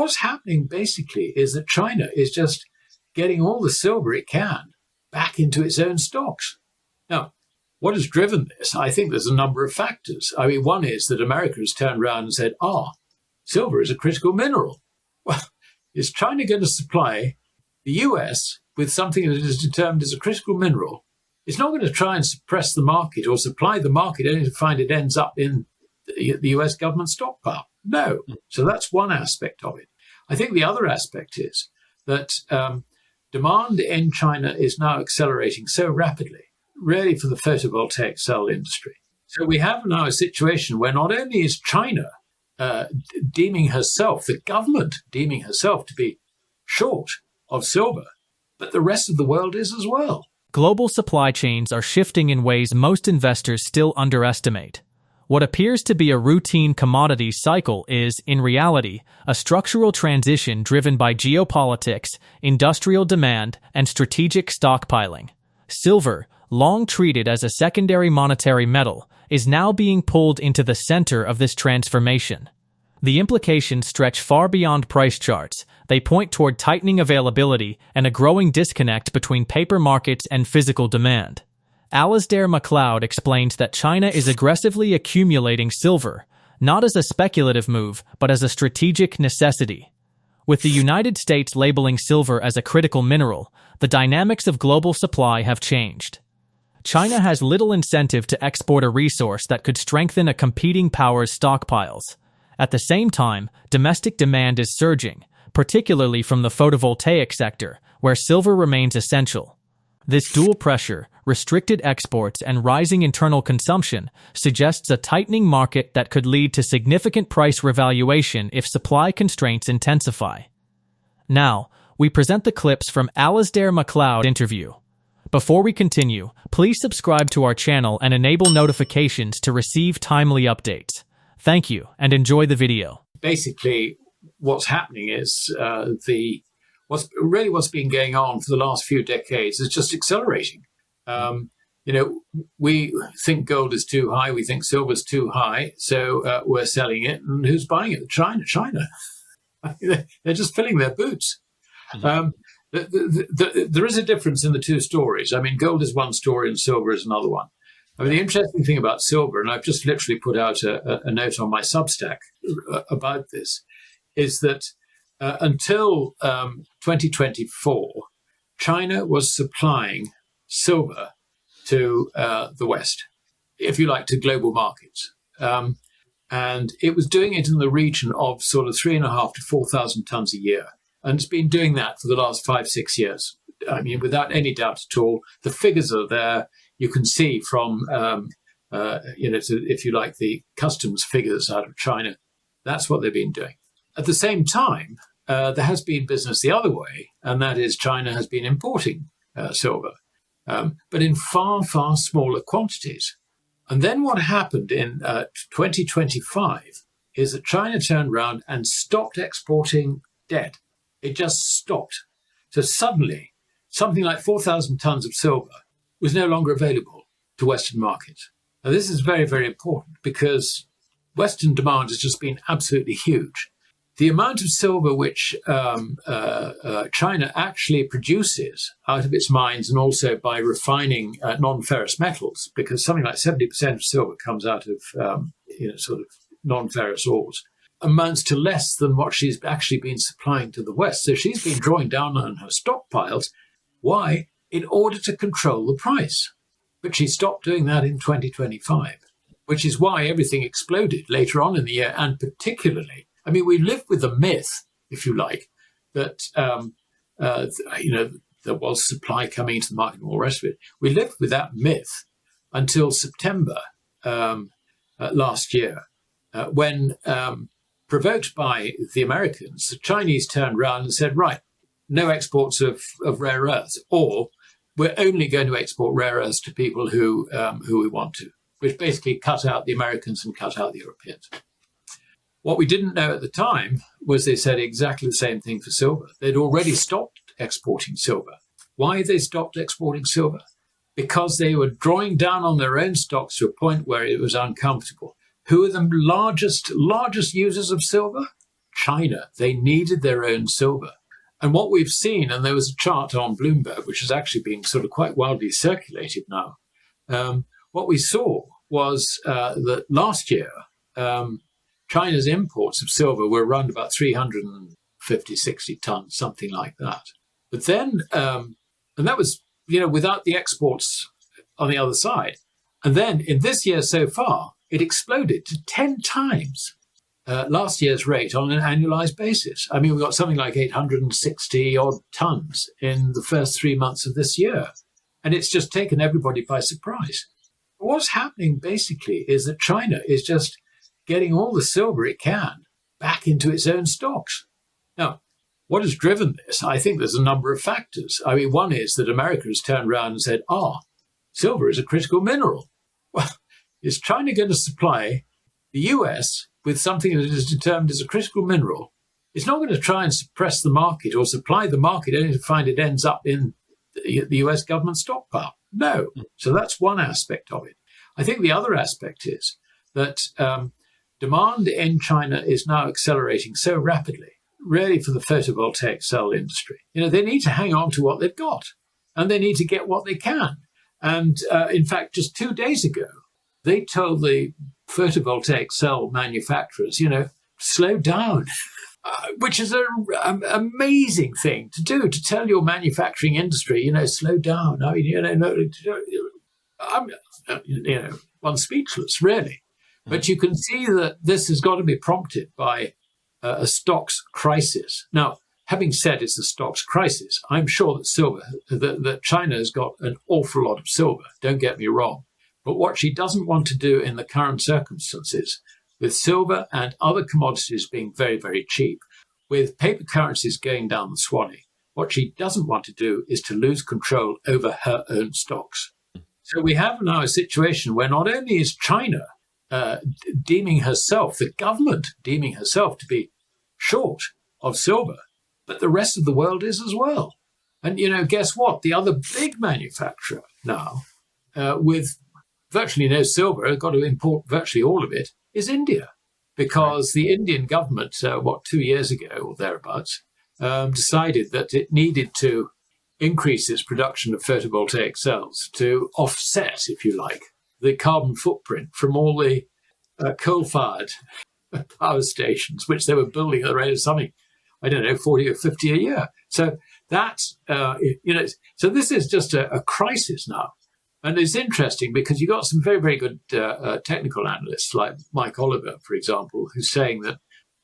what's happening basically is that China is just getting all the silver it can back into its own stocks. Now, what has driven this? I think there's a number of factors. I mean, one is that America has turned around and said, silver is a critical mineral. Well, is China going to supply the US with something that is determined as a critical mineral? It's not going to try and suppress the market or supply the market only to find it ends up in the US government stockpile. No. So that's one aspect of it. I think the other aspect is that demand in China is now accelerating so rapidly, really for the photovoltaic cell industry. So we have now a situation where not only is China deeming herself, the government deeming herself to be short of silver, but the rest of the world is as well. Global supply chains are shifting in ways most investors still underestimate. What appears to be a routine commodity cycle is, in reality, a structural transition driven by geopolitics, industrial demand, and strategic stockpiling. Silver, long treated as a secondary monetary metal, is now being pulled into the center of this transformation. The implications stretch far beyond price charts. They point toward tightening availability and a growing disconnect between paper markets and physical demand. Alasdair Macleod explains that China is aggressively accumulating silver, not as a speculative move, but as a strategic necessity. With the United States labeling silver as a critical mineral, the dynamics of global supply have changed. China has little incentive to export a resource that could strengthen a competing power's stockpiles. At the same time, domestic demand is surging, particularly from the photovoltaic sector, where silver remains essential. This dual pressure, restricted exports, and rising internal consumption suggests a tightening market that could lead to significant price revaluation if supply constraints intensify. Now, we present the clips from Alasdair Macleod interview. Before we continue, please subscribe to our channel and enable notifications to receive timely updates. Thank you, and enjoy the video. Basically, what's happening is what's been going on for the last few decades is just accelerating. We think gold is too high, we think silver's too high, so we're selling it. And who's buying it? China. They're just filling their boots. There is a difference in the two stories. I mean, gold is one story and silver is another one. I mean, the interesting thing about silver, and I've just literally put out a note on my Substack about this, is that until 2024, China was supplying silver to the West, if you like, to global markets. And it was doing it in the region of sort of 3,500 to 4,000 tons a year. And it's been doing that for the last 5-6 years. I mean, without any doubt at all, the figures are there. You can see from, if you like, the customs figures out of China. That's what they've been doing. At the same time, there has been business the other way, and that is China has been importing silver, but in far, far smaller quantities. And then what happened in 2025 is that China turned around and stopped exporting dead. It just stopped. So suddenly, something like 4,000 tons of silver was no longer available to Western markets. Now, this is very, very important because Western demand has just been absolutely huge. The amount of silver which China actually produces out of its mines, and also by refining non-ferrous metals, because something like 70% of silver comes out of sort of non-ferrous ores, amounts to less than what she's actually been supplying to the West. So she's been drawing down on her stockpiles. Why? In order to control the price. But she stopped doing that in 2025, which is why everything exploded later on in the year. And particularly, I mean, we lived with the myth, if you like, that, there was supply coming into the market and all the rest of it. We lived with that myth until September last year, when, provoked by the Americans, the Chinese turned around and said, right, no exports of rare earths, or we're only going to export rare earths to people who we want to, which basically cut out the Americans and cut out the Europeans. What we didn't know at the time was they said exactly the same thing for silver. They'd already stopped exporting silver. Why had they stopped exporting silver? Because they were drawing down on their own stocks to a point where it was uncomfortable. Who are the largest users of silver? China. They needed their own silver. And what we've seen, and there was a chart on Bloomberg, which is actually being sort of quite widely circulated now. What we saw was that last year, China's imports of silver were around about 350, 60 tons, something like that. But then, and that was, without the exports on the other side. And then in this year so far, it exploded to 10 times last year's rate on an annualized basis. I mean, we've got something like 860 odd tons in the first 3 months of this year. And it's just taken everybody by surprise. What's happening basically is that China is just getting all the silver it can back into its own stocks. Now, what has driven this? I think there's a number of factors. I mean, one is that America has turned around and said, silver is a critical mineral. Well, is China going to supply the US with something that is determined as a critical mineral? It's not going to try and suppress the market or supply the market only to find it ends up in the US government stockpile. No. So that's one aspect of it. I think the other aspect is that demand in China is now accelerating so rapidly, really for the photovoltaic cell industry. They need to hang on to what they've got, and they need to get what they can. And in fact, just 2 days ago, they told the photovoltaic cell manufacturers, slow down, which is an amazing thing to do, to tell your manufacturing industry, slow down. I mean, I'm speechless, really. But you can see that this has got to be prompted by a stocks crisis. Now, having said it's a stocks crisis, I'm sure that China has got an awful lot of silver, don't get me wrong. But what she doesn't want to do in the current circumstances, with silver and other commodities being very, very cheap, with paper currencies going down the swanny, what she doesn't want to do is to lose control over her own stocks. So we have now a situation where not only is China deeming herself, the government deeming herself to be short of silver, but the rest of the world is as well. And, guess what? The other big manufacturer now, with virtually no silver, got to import virtually all of it, is India. Because the Indian government, 2 years ago or thereabouts, decided that it needed to increase its production of photovoltaic cells to offset, if you like, the carbon footprint from all the coal-fired power stations, which they were building at the rate of something, 40 or 50 a year. So that's, so this is just a crisis now. And it's interesting because you've got some very, very good technical analysts like Mike Oliver, for example, who's saying that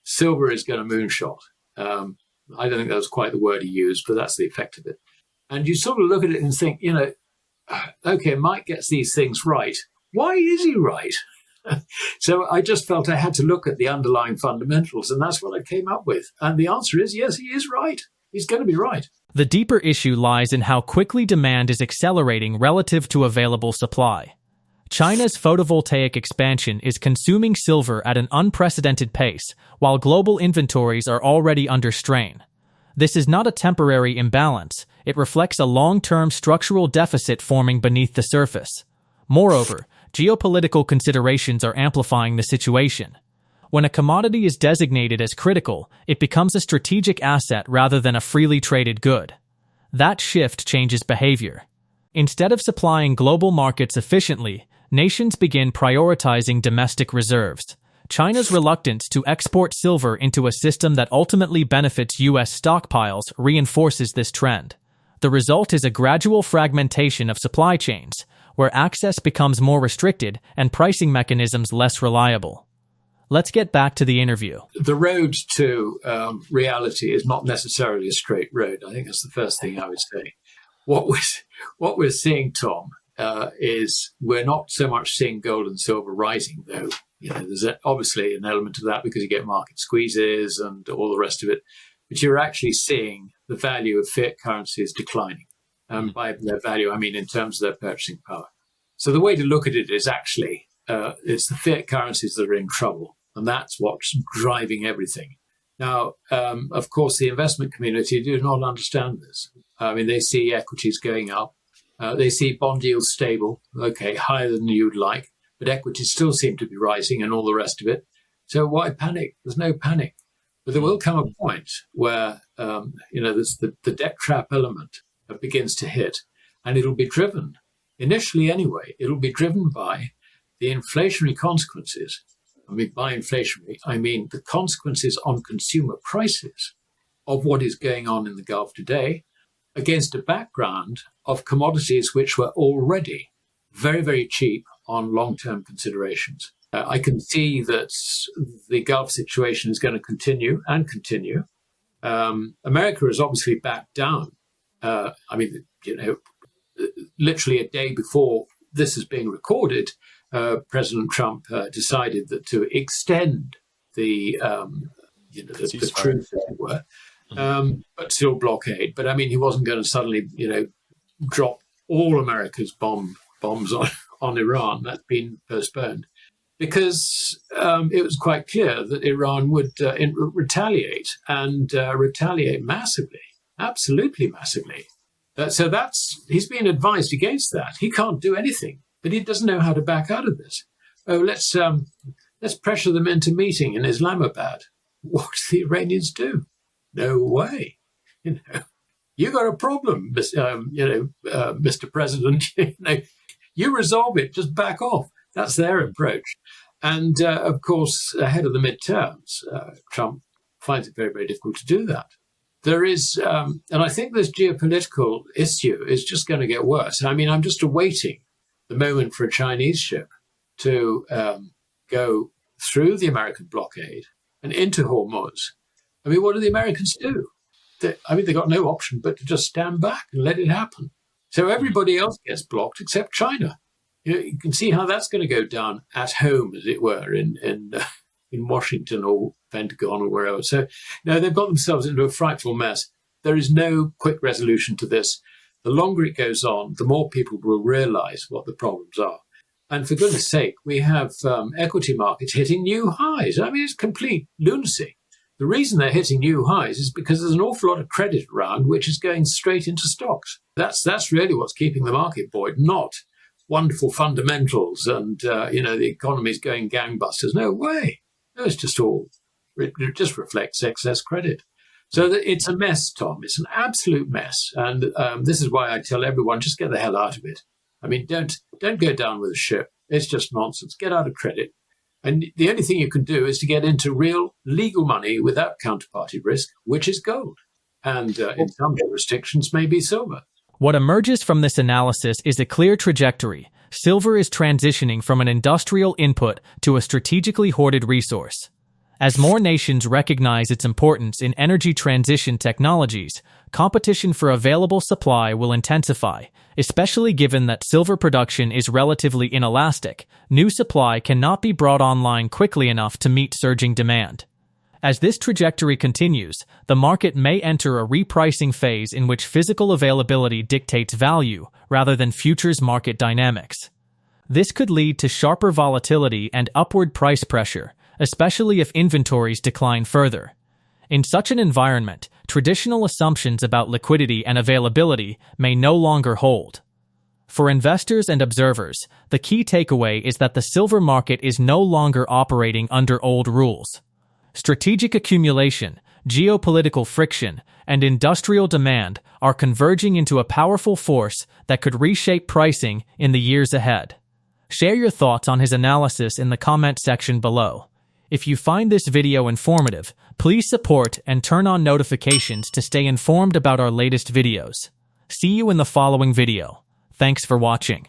silver is going to moonshot. I don't think that was quite the word he used, but that's the effect of it. And you sort of look at it and think, okay, Mike gets these things right. Why is he right? So I just felt I had to look at the underlying fundamentals, and that's what I came up with. And the answer is, yes, he is right. He's going to be right. The deeper issue lies in how quickly demand is accelerating relative to available supply. China's photovoltaic expansion is consuming silver at an unprecedented pace, while global inventories are already under strain. This is not a temporary imbalance. It reflects a long-term structural deficit forming beneath the surface. Moreover, geopolitical considerations are amplifying the situation. When a commodity is designated as critical, it becomes a strategic asset rather than a freely traded good. That shift changes behavior. Instead of supplying global markets efficiently, nations begin prioritizing domestic reserves. China's reluctance to export silver into a system that ultimately benefits U.S. stockpiles reinforces this trend. The result is a gradual fragmentation of supply chains, where access becomes more restricted and pricing mechanisms less reliable. Let's get back to the interview. The road to reality is not necessarily a straight road. I think that's the first thing I would say. What we're seeing, Tom, is we're not so much seeing gold and silver rising, though. There's obviously an element of that because you get market squeezes and all the rest of it. But you're actually seeing the value of fiat currencies declining. By their value, I mean in terms of their purchasing power. So the way to look at it is actually it's the fiat currencies that are in trouble, and that's what's driving everything. Now, of course, the investment community do not understand this. I mean, they see equities going up. They see bond yields stable, higher than you'd like, but equities still seem to be rising and all the rest of it. So why panic? There's no panic. But there will come a point where, there's the debt trap element that begins to hit, and it'll be driven, initially anyway, it'll be driven by the inflationary consequences. I mean, by inflationary, I mean the consequences on consumer prices of what is going on in the Gulf today against a background of commodities which were already very, very cheap on long-term considerations. I can see that the Gulf situation is going to continue and continue. America has obviously backed down. Literally a day before this is being recorded, President Trump decided that to extend the truce, as it were, but still blockade. But I mean, he wasn't going to suddenly, drop all America's bombs on Iran. That's been postponed because it was quite clear that Iran would retaliate and retaliate massively, absolutely massively. So he's been advised against that. He can't do anything, but he doesn't know how to back out of this. Oh, let's pressure them into meeting in Islamabad. What do the Iranians do? No way. You got a problem, Mr. President. You resolve it. Just back off. That's their approach. And of course, ahead of the midterms, Trump finds it very, very difficult to do that. There is, and I think this geopolitical issue is just going to get worse. I mean, I'm just awaiting the moment for a Chinese ship to go through the American blockade and into Hormuz. I mean, what do the Americans do? They got no option but to just stand back and let it happen. So everybody else gets blocked except China. You can see how that's going to go down at home, as it were, in Washington or Pentagon or wherever. So, no, they've got themselves into a frightful mess. There is no quick resolution to this. The longer it goes on, the more people will realize what the problems are. And for goodness sake, we have equity markets hitting new highs. I mean, it's complete lunacy. The reason they're hitting new highs is because there's an awful lot of credit around, which is going straight into stocks. That's really what's keeping the market buoyed, not wonderful fundamentals and, the economy's going gangbusters. No way. No, it's just it just reflects excess credit. So it's a mess, Tom. It's an absolute mess. And this is why I tell everyone, just get the hell out of it. I mean, don't go down with a ship. It's just nonsense. Get out of credit. And the only thing you can do is to get into real legal money without counterparty risk, which is gold. And in some jurisdictions, maybe silver. What emerges from this analysis is a clear trajectory. Silver is transitioning from an industrial input to a strategically hoarded resource. As more nations recognize its importance in energy transition technologies, competition for available supply will intensify, especially given that silver production is relatively inelastic. New supply cannot be brought online quickly enough to meet surging demand. As this trajectory continues, the market may enter a repricing phase in which physical availability dictates value rather than futures market dynamics. This could lead to sharper volatility and upward price pressure, especially if inventories decline further. In such an environment, traditional assumptions about liquidity and availability may no longer hold. For investors and observers, the key takeaway is that the silver market is no longer operating under old rules. Strategic accumulation, geopolitical friction, and industrial demand are converging into a powerful force that could reshape pricing in the years ahead. Share your thoughts on his analysis in the comment section below. If you find this video informative, please support and turn on notifications to stay informed about our latest videos. See you in the following video. Thanks for watching.